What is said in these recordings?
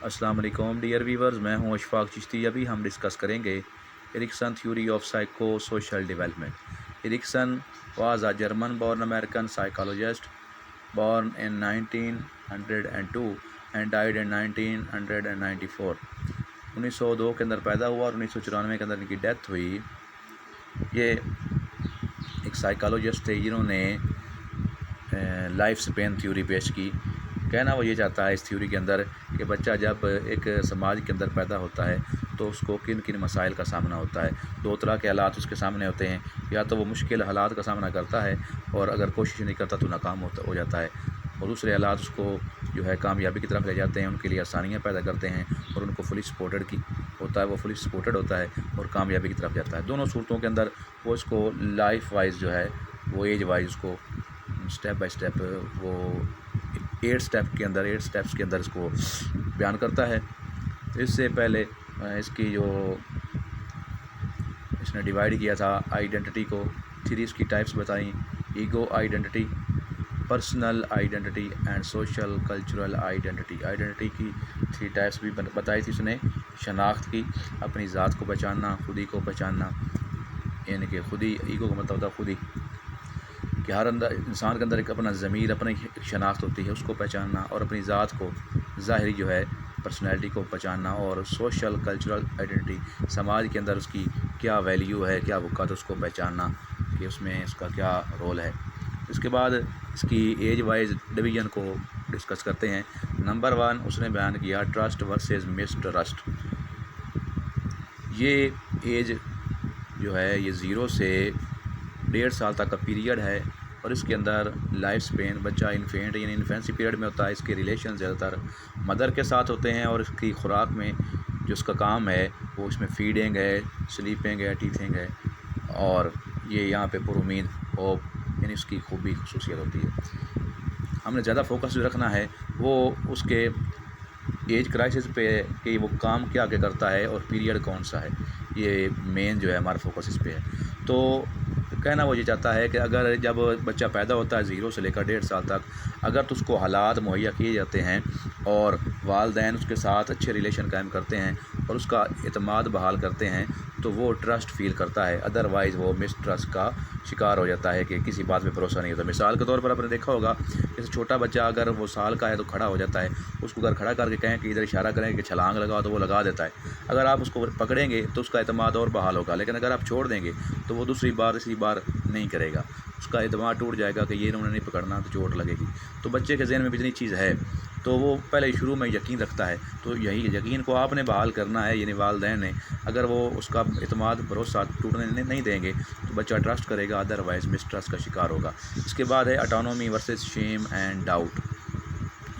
السلام علیکم dear viewers, میں ہوں اشفاق چشتی۔ ابھی ہم ڈسکس کریں گے Erikson theory of psycho social development. Erikson was a German born American psychologist born in 1902 and died in 1994۔ 1902 کے اندر پیدا ہوا اور 1994 کے اندر ان کی ڈیتھ ہوئی۔ یہ ایک سائیکالوجسٹ تھے جنہوں نے لائف سپین تھیوری پیش کی۔ کہنا وہ یہ چاہتا ہے اس تھیوری کے اندر کہ بچہ جب ایک سماج کے اندر پیدا ہوتا ہے تو اس کو کن کن مسائل کا سامنا ہوتا ہے۔ دو طرح کے حالات اس کے سامنے ہوتے ہیں، یا تو وہ مشکل حالات کا سامنا کرتا ہے اور اگر کوشش نہیں کرتا تو ناکام ہو جاتا ہے، اور دوسرے حالات اس کو جو ہے کامیابی کی طرف لے جاتے ہیں، ان کے لیے آسانیاں پیدا کرتے ہیں اور ان کو فلی سپورٹڈ ہوتا ہے، وہ فلی سپورٹڈ ہوتا ہے اور کامیابی کی طرف جاتا ہے۔ دونوں صورتوں کے اندر وہ اس کو لائف وائز جو ہے وہ ایج وائز اس کو سٹیپ بائی سٹیپ وہ 8 سٹیپس کے اندر اس کو بیان کرتا ہے۔ اس سے پہلے اس کی جو اس نے ڈیوائیڈ کیا تھا آئیڈینٹی کو، 3 اس کی ٹائپس بتائیں: ego identity, personal identity and social cultural identity. Identity کی 3 ٹائپس بھی بتائی تھی اس نے: شناخت کی، اپنی ذات کو پہچاننا، خودی کو پہچاننا، یعنی کہ خودی، ایگو کا مطلب ہوتا ہے خودی، کہ ہر انسان کے اندر ایک اپنا ضمیر، اپنی ایک شناخت ہوتی ہے، اس کو پہچاننا، اور اپنی ذات کو، ظاہری جو ہے پرسنالٹی کو پہچاننا، اور سوشل کلچرل آئیڈینٹی، سماج کے اندر اس کی کیا ویلیو ہے، کیا وقت، اس کو پہچاننا کہ اس میں اس کا کیا رول ہے۔ اس کے بعد اس کی ایج وائز ڈویژن کو ڈسکس کرتے ہیں۔ نمبر 1 اس نے بیان کیا ٹرسٹ ورسز مس ٹرسٹ۔ یہ ایج جو ہے یہ 0 سے 1.5 سال تک کا پیریڈ ہے، اور اس کے اندر لائف سپین بچہ انفینٹ یعنی انفینسی پیریڈ میں ہوتا ہے۔ اس کے ریلیشن زیادہ تر مدر کے ساتھ ہوتے ہیں، اور اس کی خوراک میں جو اس کا کام ہے وہ اس میں فیڈنگ ہے، سلیپنگ ہے، ٹیتھنگ ہے، اور یہ یہاں پہ پر امید ہوپ یعنی اس کی خوبی خصوصیت ہوتی ہے۔ ہم نے زیادہ فوکس جو رکھنا ہے وہ اس کے ایج کرائسس پہ کہ وہ کام کیا کرتا ہے اور پیریڈ کون سا ہے، یہ مین جو ہے ہمارا فوکس اس پہ ہے۔ تو کہنا وہ یہ چاہتا ہے کہ اگر جب بچہ پیدا ہوتا ہے 0 سے لے کر 1.5 سال تک، اگر تو اس کو حالات مہیا کیے جاتے ہیں اور والدین اس کے ساتھ اچھے ریلیشن قائم کرتے ہیں اور اس کا اعتماد بحال کرتے ہیں تو وہ ٹرسٹ فیل کرتا ہے، ادروائز وہ مس ٹرسٹ کا شکار ہو جاتا ہے کہ کسی بات پہ بھروسہ نہیں ہوتا۔ مثال کے طور پر آپ نے دیکھا ہوگا جیسے چھوٹا بچہ اگر وہ سال کا ہے تو کھڑا ہو جاتا ہے، اس کو اگر کھڑا کر کے کہیں کہ ادھر اشارہ کریں کہ چھلانگ لگاؤ تو وہ لگا دیتا ہے۔ اگر آپ اس کو پکڑیں گے تو اس کا اعتماد اور بحال ہوگا، لیکن اگر آپ چھوڑ دیں گے تو وہ تیسری بار نہیں کرے گا، اس کا اعتماد ٹوٹ جائے گا کہ یہ انہوں نے نہیں پکڑنا تو چوٹ لگے گی۔ تو بچے کے ذہن میں بھی اتنی چیز ہے تو وہ پہلے شروع میں یقین رکھتا ہے، تو یہی یقین کو آپ نے بحال کرنا ہے، یعنی والدین نے اگر وہ اس کا اعتماد بھروسہ ٹوٹنے نہیں دیں گے تو بچہ ٹرسٹ کرے گا، ادروائز مس ٹرسٹ کا شکار ہوگا۔ اس کے بعد ہے autonomy versus shame and doubt.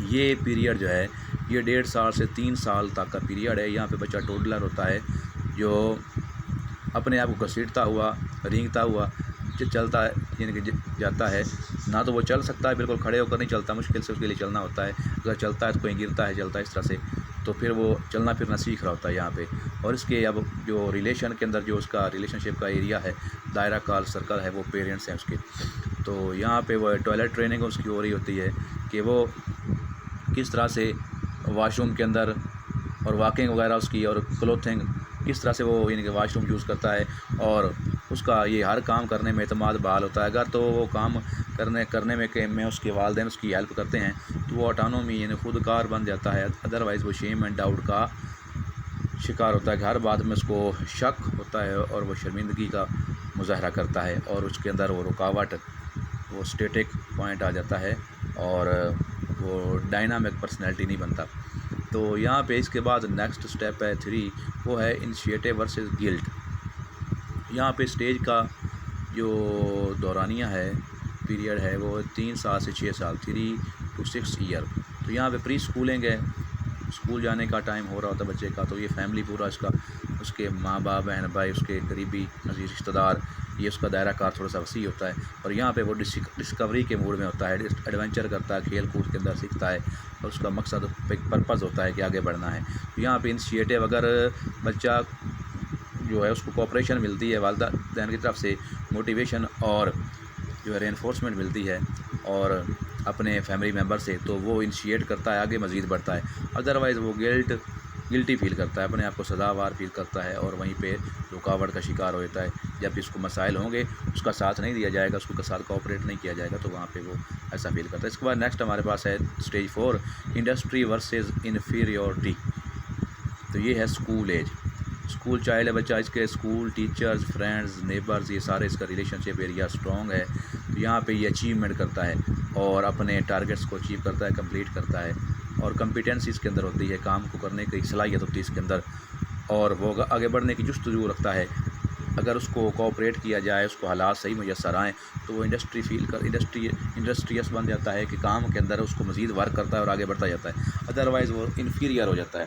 یہ پیریڈ جو ہے یہ 1.5 سال سے 3 سال تک کا پیریڈ ہے۔ یہاں پہ بچہ ٹوڈلر ہوتا ہے جو اپنے آپ کو گھسیٹتا ہوا، رینگتا ہوا چلتا ہے، یعنی کہ جاتا ہے، نہ تو وہ چل سکتا ہے، بالکل کھڑے ہو کر نہیں چلتا، مشکل سے اس کے لیے چلنا ہوتا ہے، اگر چلتا ہے تو کہیں گرتا ہے، چلتا ہے اس طرح سے، تو پھر وہ چلنا پھرنا سیکھ رہا ہوتا ہے یہاں پہ۔ اور اس کے اب جو ریلیشن کے اندر جو اس کا ریلیشن شپ کا ایریا ہے، دائرہ کار سرکل ہے، وہ پیرنٹس ہیں اس کے۔ تو یہاں پہ وہ ٹوائلٹ ٹریننگ اس کی ہو رہی ہوتی ہے کہ وہ کس طرح سے واش روم کے اندر اور واکنگ وغیرہ اس کی، اور کلوتھنگ کس طرح سے وہ یعنی کہ واش روم یوز کرتا ہے، اور اس کا یہ ہر کام کرنے میں اعتماد بحال ہوتا ہے۔ اگر تو وہ کام کرنے میں اس کے والدین اس کی ہیلپ کرتے ہیں تو وہ اٹانومی یعنی خود کار بن جاتا ہے، ادروائز وہ شیم اینڈ ڈاؤٹ کا شکار ہوتا ہے کہ ہر بات میں اس کو شک ہوتا ہے اور وہ شرمندگی کا مظاہرہ کرتا ہے، اور اس کے اندر وہ رکاوٹ، وہ اسٹیٹک پوائنٹ آ جاتا ہے اور وہ ڈائنامک پرسنالٹی نہیں بنتا۔ تو یہاں پہ اس کے بعد نیکسٹ سٹیپ ہے 3، وہ ہے انیشیٹو ورسز گلٹ۔ یہاں پہ اسٹیج کا جو دورانیہ ہے، پیریڈ ہے، وہ 3 سال سے 6 سال، 3 to 6 ایئر۔ تو یہاں پہ پری اسکولنگ ہے، اسکول جانے کا ٹائم ہو رہا ہوتا ہے بچے کا، تو یہ فیملی پورا اس کا، اس کے ماں باپ، بہن بھائی، اس کے قریبی عزیز رشتہ دار، یہ اس کا دائرہ کار تھوڑا سا وسیع ہوتا ہے، اور یہاں پہ وہ ڈسکوری کے موڈ میں ہوتا ہے، ایڈونچر کرتا ہے، کھیل کود کے اندر سیکھتا ہے، اور اس کا مقصد پرپز ہوتا ہے کہ آگے بڑھنا ہے۔ تو یہاں پہ انیشیٹو، اگر بچہ جو ہے اس کو کوآپریشن ملتی ہے والدین کی طرف سے، موٹیویشن اور جو ہے رینفورسمنٹ ملتی ہے، اور اپنے فیملی ممبر سے تو وہ انیشیٹ کرتا ہے، آگے مزید بڑھتا ہے، ادروائز وہ گلٹی فیل کرتا ہے، اپنے آپ کو سزاوار فیل کرتا ہے اور وہیں پہ رکاوٹ کا شکار ہو جاتا ہے۔ جب بھی اس کو مسائل ہوں گے، اس کا ساتھ نہیں دیا جائے گا، اس کو ساتھ کوآپریٹ نہیں کیا جائے گا، تو وہاں پہ وہ ایسا فیل کرتا ہے۔ اس کے بعد نیکسٹ ہمارے پاس ہے اسٹیج 4 انڈسٹری ورسز انفیریورٹی۔ تو یہ ہے اسکول ایج، اسکول چائلڈ ہے بچہ، اس کے اسکول، ٹیچرز، فرینڈز، نیبرز، یہ سارے اس کا ریلیشن شپ ایریا اسٹرانگ ہے۔ تو یہاں پہ یہ اچیومنٹ کرتا ہے اور اپنے ٹارگیٹس کو اچیو کرتا ہے، کمپلیٹ کرتا ہے، اور کمپیٹنسی اس کے اندر ہوتی ہے، کام کو کرنے کی صلاحیت ہوتی ہے اس کے اندر، اور وہ آگے بڑھنے کی جستجو رکھتا ہے۔ اگر اس کو کوآپریٹ کیا جائے، اس کو حالات صحیح میسر آئیں تو وہ انڈسٹریس بن جاتا ہے کہ کام کے اندر اس کو مزید ورک کرتا ہے اور آگے بڑھتا جاتا ہے، ادروائز وہ انفیریئر ہو جاتا ہے،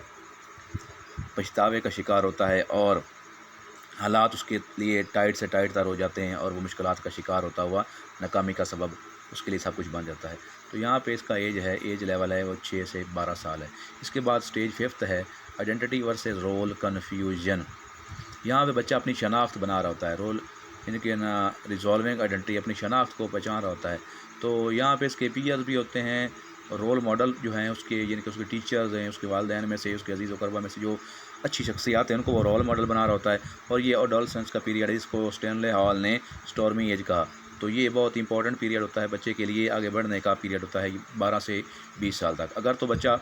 پچھتاوے کا شکار ہوتا ہے، اور حالات اس کے لیے ٹائٹ سے ٹائٹ تر ہو جاتے ہیں، اور وہ مشکلات کا شکار ہوتا ہوا ناکامی کا سبب اس کے لیے سب کچھ بن جاتا ہے۔ تو یہاں پہ اس کا ایج لیول ہے وہ 6 سے 12 سال ہے۔ اس کے بعد اسٹیج 5 ہے آئیڈینٹی ورسز رول کنفیوژن۔ یہاں پہ بچہ اپنی شناخت بنا رہا ہوتا ہے، رول یعنی کہ ریزالونگ آئیڈینٹی، اپنی شناخت کو پہچان رہا ہوتا ہے۔ تو یہاں پہ اس کے پیئرز بھی ہوتے ہیں، رول ماڈل جو ہیں اس کے، یعنی کہ اس کے ٹیچرز ہیں، اس کے والدین میں سے، اس کے عزیز و قربا میں سے جو اچھی شخصیات ہیں ان کو وہ رول ماڈل بنا رہا ہوتا ہے۔ اور یہ ایڈولسنس کا پیریڈ ہے، جس کو اسٹینلے ہال نے اسٹارمی ایج کہا۔ تو یہ بہت امپورٹنٹ پیریڈ ہوتا ہے بچے کے لیے، آگے بڑھنے کا پیریڈ ہوتا ہے 12 سے 20 سال تک۔ اگر تو بچہ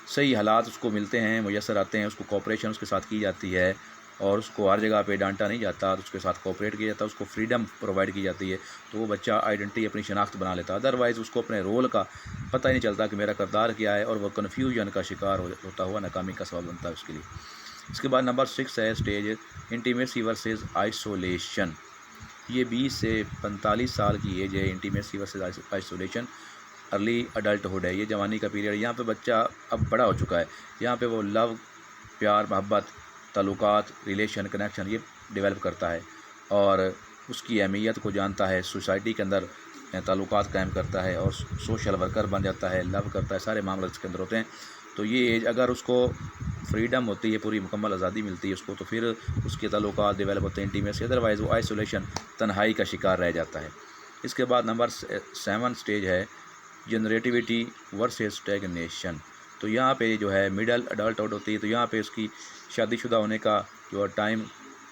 صحیح حالات اس کو ملتے ہیں، میسر آتے ہیں، اس کو کوآپریشن اس کے ساتھ کی جاتی ہے، اور اس کو ہر جگہ پہ ڈانٹا نہیں جاتا، اس کے ساتھ کوآپریٹ کیا جاتا ہے، اس کو فریڈم پرووائڈ کی جاتی ہے، تو وہ بچہ آئیڈینٹی اپنی شناخت بنا لیتا ہے۔ ادروائز اس کو اپنے رول کا پتہ ہی نہیں چلتا کہ میرا کردار کیا ہے، اور وہ کنفیوژن کا شکار ہوتا ہوا ناکامی کا سبب بنتا ہے اس کے لیے۔ اس کے بعد نمبر 6 ہے اسٹیج انٹیمیسی ورسز آئسولیشن۔ یہ 20 سے 45 سال کی ایج ہے، intimacy versus isolation, early adulthood ہے، یہ جوانی کا پیریڈ ہے۔ یہاں پہ بچہ اب بڑا ہو چکا ہے، یہاں پہ وہ لو، پیار، محبت، تعلقات، ریلیشن، کنیکشن یہ ڈیولپ کرتا ہے، اور اس کی اہمیت کو جانتا ہے، سوسائٹی کے اندر تعلقات قائم کرتا ہے، اور سوشل ورکر بن جاتا ہے، لو کرتا ہے، سارے معاملات اس کے اندر ہوتے ہیں۔ تو یہ ایج اگر اس کو فریڈم ہوتی ہے، پوری مکمل آزادی ملتی ہے اس کو، تو پھر اس کے تعلقات ڈیولپ ہوتے ہیں انٹیمیسی، ادروائز وہ آئسولیشن، تنہائی کا شکار رہ جاتا ہے۔ اس کے بعد نمبر 7 اسٹیج ہے جنریٹیوٹی ورسز اسٹیگنیشن۔ تو یہاں پہ جو ہے مڈل اڈلٹہڈ ہوتی ہے، تو یہاں پہ اس کی شادی شدہ ہونے کا جو ٹائم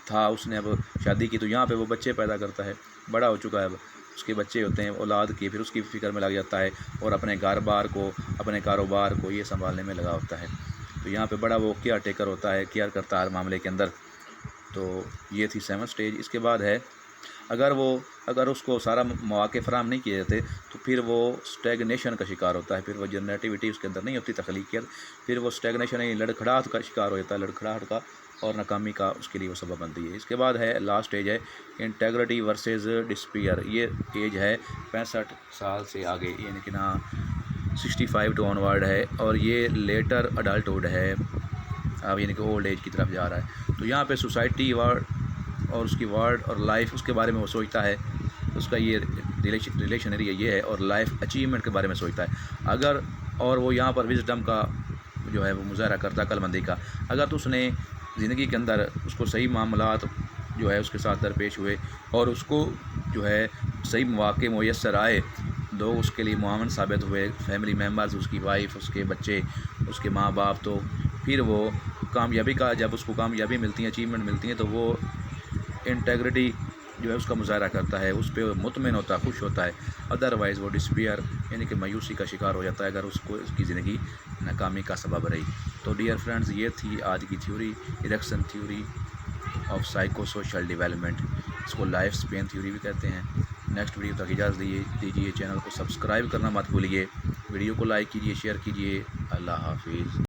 تھا، اس نے اب شادی کی، تو یہاں پہ وہ بچے پیدا کرتا ہے، بڑا ہو چکا ہے اب، اس کے بچے ہوتے ہیں اولاد کی، پھر اس کی فکر میں لگ جاتا ہے، اور اپنے گھر بار کو، اپنے کاروبار کو یہ سنبھالنے میں لگا ہوتا ہے۔ تو یہاں پہ بڑا وہ کیئر ٹیکر ہوتا ہے، کیئر کرتا ہے ہر معاملے کے اندر۔ تو یہ تھی 7 اسٹیج۔ اس کے بعد ہے اگر اس کو سارا مواقع فراہم نہیں کیے جاتے تو پھر وہ اسٹیگنیشن کا شکار ہوتا ہے، پھر وہ جنریٹیوٹی اس کے اندر نہیں ہوتی، تخلیقیت، پھر وہ اسٹیگنیشن یعنی لڑکھڑاہٹ کا شکار ہو جاتا ہے، لڑکھڑاہٹ کا، اور ناکامی کا اس کے لیے وہ سبب بنتی ہے۔ اس کے بعد ہے لاسٹ ایج ہے انٹیگریٹی ورسز ڈسپیئر۔ یہ ایج ہے 65 سال سے آگے، یعنی کہ 65 ٹو آنورڈ ہے، اور یہ لیٹر اڈلٹہڈ ہے، اب یعنی کہ اولڈ ایج کی طرف جا رہا ہے۔ تو یہاں پہ سوسائٹی اور اس کی ورڈ اور لائف اس کے بارے میں وہ سوچتا ہے، اس کا یہ ریلیشن ایریا یہ ہے، اور لائف اچیومنٹ کے بارے میں سوچتا ہے، اور وہ یہاں پر وزڈم کا جو ہے وہ مظاہرہ کرتا ہے، عقل مندی کا۔ اگر تو اس نے زندگی کے اندر اس کو صحیح معاملات جو ہے اس کے ساتھ درپیش ہوئے، اور اس کو جو ہے صحیح مواقع میسر آئے، لوگ اس کے لیے معاون ثابت ہوئے، فیملی ممبرز، اس کی وائف، اس کے بچے، اس کے ماں باپ، تو پھر وہ جب اس کو کامیابی ملتی ہے، اچیومنٹ ملتی ہیں، تو وہ انٹیگریٹی جو ہے اس کا مظاہرہ کرتا ہے، اس پہ مطمئن ہوتا ہے، خوش ہوتا ہے، ادروائز وہ ڈسپیئر یعنی کہ مایوسی کا شکار ہو جاتا ہے اگر اس کی زندگی ناکامی کا سبب رہی۔ تو ڈیئر فرینڈز، یہ تھی آج کی theory, Erikson theory of psycho social development, اس کو لائف سپین تھیوری بھی کہتے ہیں۔ نیکسٹ ویڈیو تک اجازت دیجیے، چینل کو سبسکرائب کرنا مت بھولیے، ویڈیو کو لائک کیجیے، شیئر کیجیے۔ اللہ حافظ۔